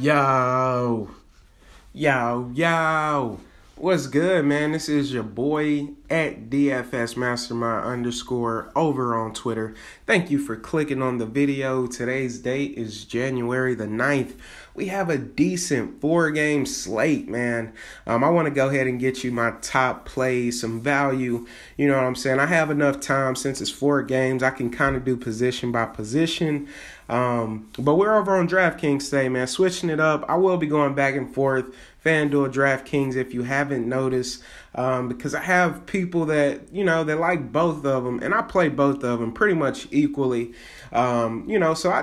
Yo, yo, what's good, man? This is your boy at DFS Mastermind _ over on Twitter. Thank you for clicking on the video. Today's date is January the 9th. We have a decent 4-game slate, man. I want to go ahead and get you my top plays, some value. You know what I'm saying? I have enough time since it's 4 games. I can kind of do position by position. But we're over on DraftKings today, man. Switching it up. I will be going back and forth. FanDuel, DraftKings, if you haven't noticed, because I have people that, that like both of them, and I play both of them pretty much equally. So I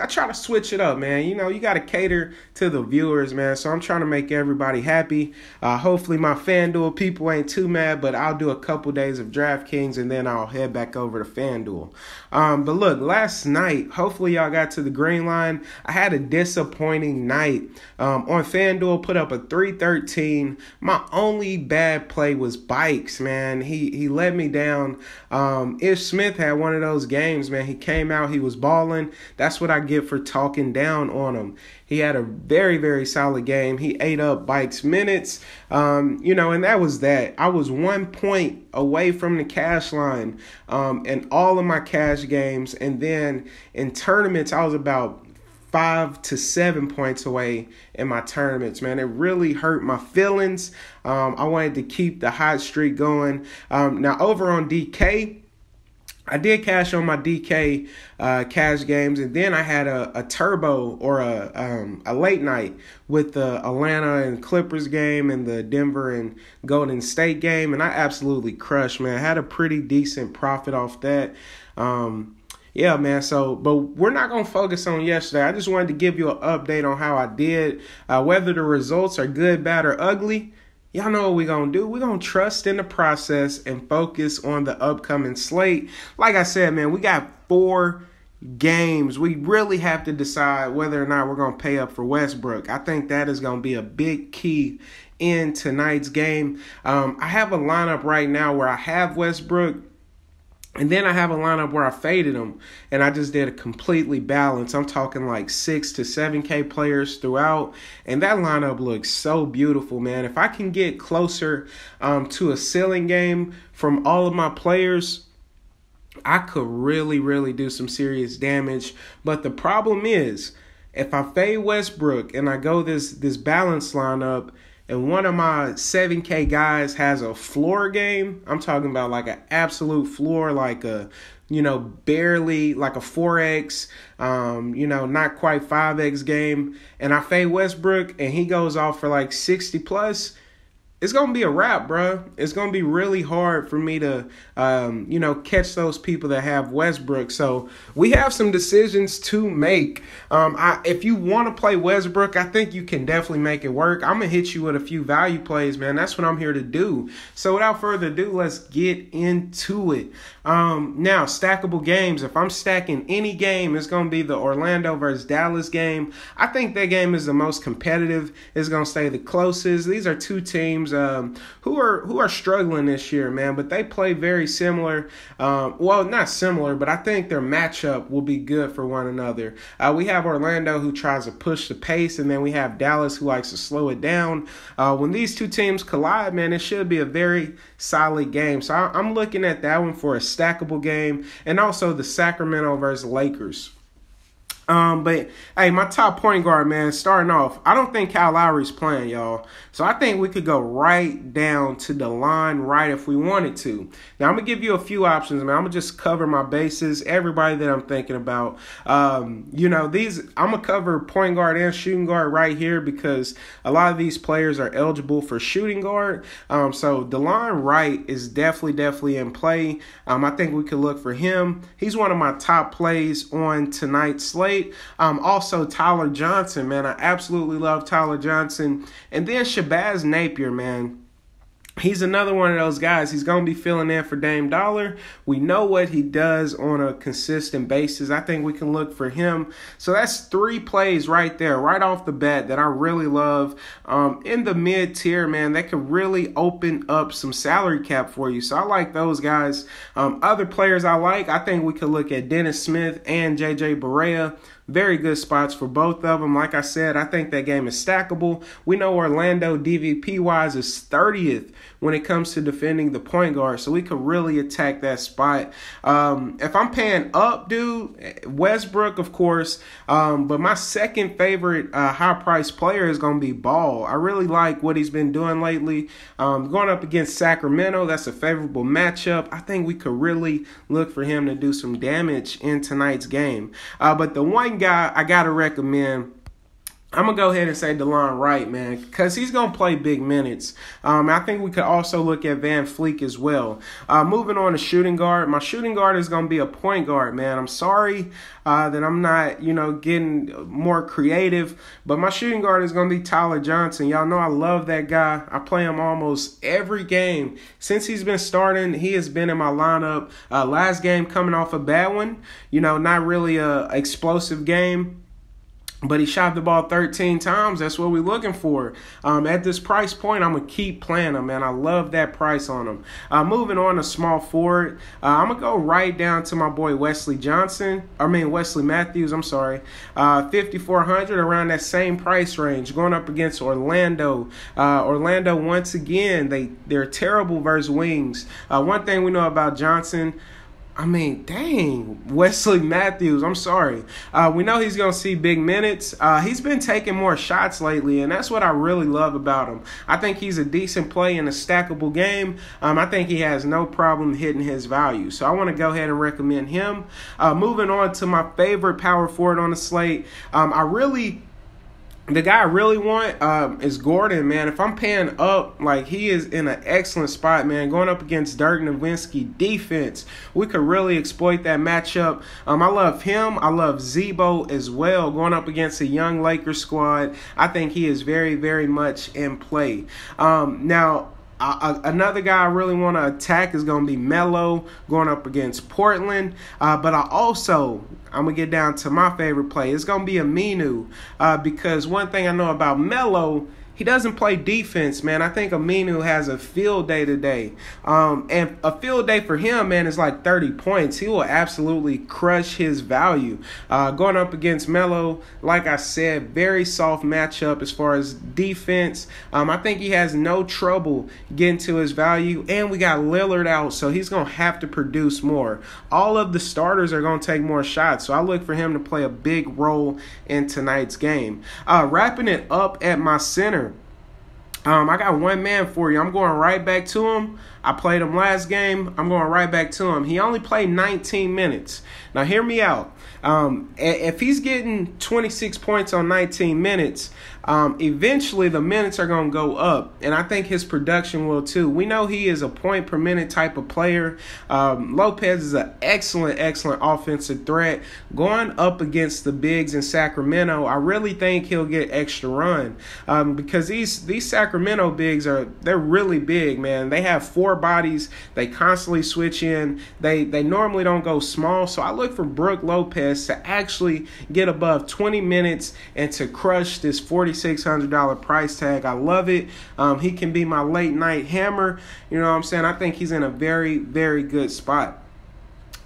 try to switch it up, man. You got to cater to the viewers, man. So I'm trying to make everybody happy. Hopefully my FanDuel people ain't too mad, but I'll do a couple days of DraftKings and then I'll head back over to FanDuel. But look, last night, hopefully y'all got to the green line. I had a disappointing night. On FanDuel, put up a 313. My only bad play was Bikes, man. He let me down. Ish Smith had one of those games, man. He came out, he was balling. That's what I get for talking down on him. He had a very, very solid game. He ate up Bikes minutes, and that was that. I was 1 point away from the cash line in all of my cash games. And then in tournaments, I was about 5 to 7 points away in my tournaments, man. It really hurt my feelings. I wanted to keep the hot streak going. Now, over on DK, I did cash on my DK cash games, and then I had a turbo or a late night with the Atlanta and Clippers game and the Denver and Golden State game, and I absolutely crushed, man. I had a pretty decent profit off that. Yeah, man. But we're not going to focus on yesterday. I just wanted to give you an update on how I did. Whether the results are good, bad, or ugly, y'all know what we're going to do. We're going to trust in the process and focus on the upcoming slate. Like I said, man, we got 4 games. We really have to decide whether or not we're going to pay up for Westbrook. I think that is going to be a big key in tonight's game. I have a lineup right now where I have Westbrook, and then I have a lineup where I faded them, and I just did a completely balance. I'm talking like 6 to 7K players throughout, and that lineup looks so beautiful, man. If I can get closer to a ceiling game from all of my players, I could really, really do some serious damage. But the problem is, if I fade Westbrook and I go this balance lineup, and one of my 7K guys has a floor game, I'm talking about like an absolute floor, like a, barely like a 4X, not quite 5X game, and I fade Westbrook and he goes off for like 60 plus, it's going to be a wrap, bro. It's going to be really hard for me to, catch those people that have Westbrook. So we have some decisions to make. If you want to play Westbrook, I think you can definitely make it work. I'm going to hit you with a few value plays, man. That's what I'm here to do. So without further ado, let's get into it. Now, stackable games. If I'm stacking any game, it's going to be the Orlando versus Dallas game. I think that game is the most competitive. It's going to stay the closest. These are two teams who are struggling this year, man, but they play very similar. Well, not similar, but I think their matchup will be good for one another. We have Orlando, who tries to push the pace, and then we have Dallas, who likes to slow it down. When these two teams collide, man, it should be a very solid game. So I'm looking at that one for a stackable game, and also the Sacramento versus Lakers. But hey, my top point guard, man, starting off, I don't think Kyle Lowry's playing, y'all. So I think we could go right down to the line right if we wanted to. Now, I'm going to give you a few options, man. I'm going to just cover my bases, everybody that I'm thinking about. I'm going to cover point guard and shooting guard right here because a lot of these players are eligible for shooting guard. So DeLon Wright is definitely in play. I think we could look for him. He's one of my top plays on tonight's slate. Also, Tyler Johnson, man. I absolutely love Tyler Johnson. And then Shabazz Napier, man. He's another one of those guys. He's going to be filling in for Dame Dollar. We know what he does on a consistent basis. I think we can look for him. So that's 3 plays right there, right off the bat, that I really love. In the mid-tier, man, that could really open up some salary cap for you. So I like those guys. Other players I like, I think we could look at Dennis Smith and J.J. Barea. Very good spots for both of them. Like I said, I think that game is stackable. We know Orlando DVP-wise is 30th when it comes to defending the point guard, so we could really attack that spot. If I'm paying up, dude, Westbrook, of course, but my second favorite high-priced player is going to be Ball. I really like what he's been doing lately. Going up against Sacramento, that's a favorable matchup. I think we could really look for him to do some damage in tonight's game. But the one guy I got to recommend, I'm going to go ahead and say DeLon Wright, man, because he's going to play big minutes. I think we could also look at Van Fleek as well. Moving on to shooting guard. My shooting guard is going to be a point guard, man. I'm sorry that I'm not, getting more creative, but my shooting guard is going to be Tyler Johnson. Y'all know I love that guy. I play him almost every game. Since he's been starting, he has been in my lineup. Last game coming off a bad one, not really a explosive game. But he shot the ball 13 times. That's what we're looking for. At this price point, I'm going to keep playing him, man. I love that price on him. Moving on to small forward, I'm going to go right down to my boy Wesley Matthews, 5,400, around that same price range, going up against Orlando. Orlando, once again, they're terrible versus wings. One thing we know about Johnson, Wesley Matthews, we know he's going to see big minutes. He's been taking more shots lately, and that's what I really love about him. I think he's a decent play in a stackable game. I think he has no problem hitting his value. So I want to go ahead and recommend him. Moving on to my favorite power forward on the slate. The guy I really want is Gordon, man. If I'm paying up, he is in an excellent spot, man. Going up against Dirk Nowitzki defense, we could really exploit that matchup. I love him. I love Zebo as well. Going up against a young Lakers squad, I think he is very, very much in play. Another guy I really want to attack is going to be Melo, going up against Portland. But I'm going to get down to my favorite play. It's going to be Aminu, because one thing I know about Melo, he doesn't play defense, man. I think Aminu has a field day today. And a field day for him, man, is like 30 points. He will absolutely crush his value. Going up against Melo, like I said, very soft matchup as far as defense. I think he has no trouble getting to his value. And we got Lillard out, so he's going to have to produce more. All of the starters are going to take more shots, so I look for him to play a big role in tonight's game. Wrapping it up at my center, I got one man for you. I'm going right back to him. I played him last game. I'm going right back to him. He only played 19 minutes. Now, hear me out. If he's getting 26 points on 19 minutes, eventually the minutes are going to go up, and I think his production will too. We know he is a point per minute type of player. Lopez is an excellent offensive threat. Going up against the bigs in Sacramento, I really think he'll get extra run, because these Sacramento bigs they're really big, man. They have 4 bodies. They constantly switch in. They normally don't go small, so I look for Brook Lopez to actually get above 20 minutes and to crush this $4,600 price tag. I love it. He can be my late night hammer. You know what I'm saying? I think he's in a very, very good spot.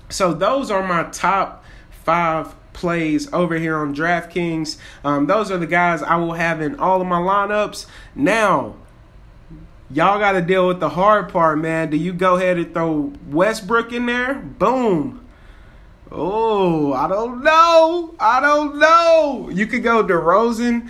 So those are my top 5 plays over here on DraftKings. Those are the guys I will have in all of my lineups. Now, y'all got to deal with the hard part, man. Do you go ahead and throw Westbrook in there? Boom. Oh, I don't know. You could go DeRozan.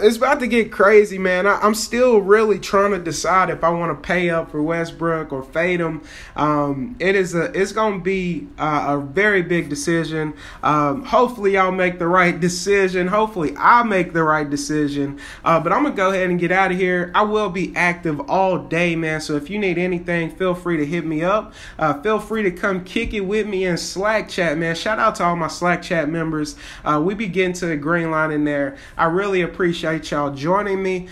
It's about to get crazy, man. I'm still really trying to decide if I want to pay up for Westbrook or fade him. It's going to be a very big decision. Hopefully y'all make the right decision. Hopefully I make the right decision. But I'm going to go ahead and get out of here. I will be active all day, man. So if you need anything, feel free to hit me up. Feel free to come kick it with me in Slack chat, man. Shout out to all my Slack chat members. We be getting to the green line in there. I really appreciate y'all joining me.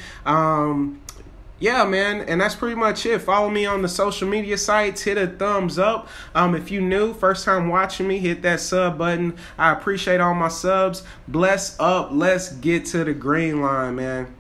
Yeah, man, and that's pretty much it. Follow me on the social media sites. Hit a thumbs up. If you new, first time watching me, hit that sub button. I appreciate all my subs. Bless up. Let's get to the green line, man.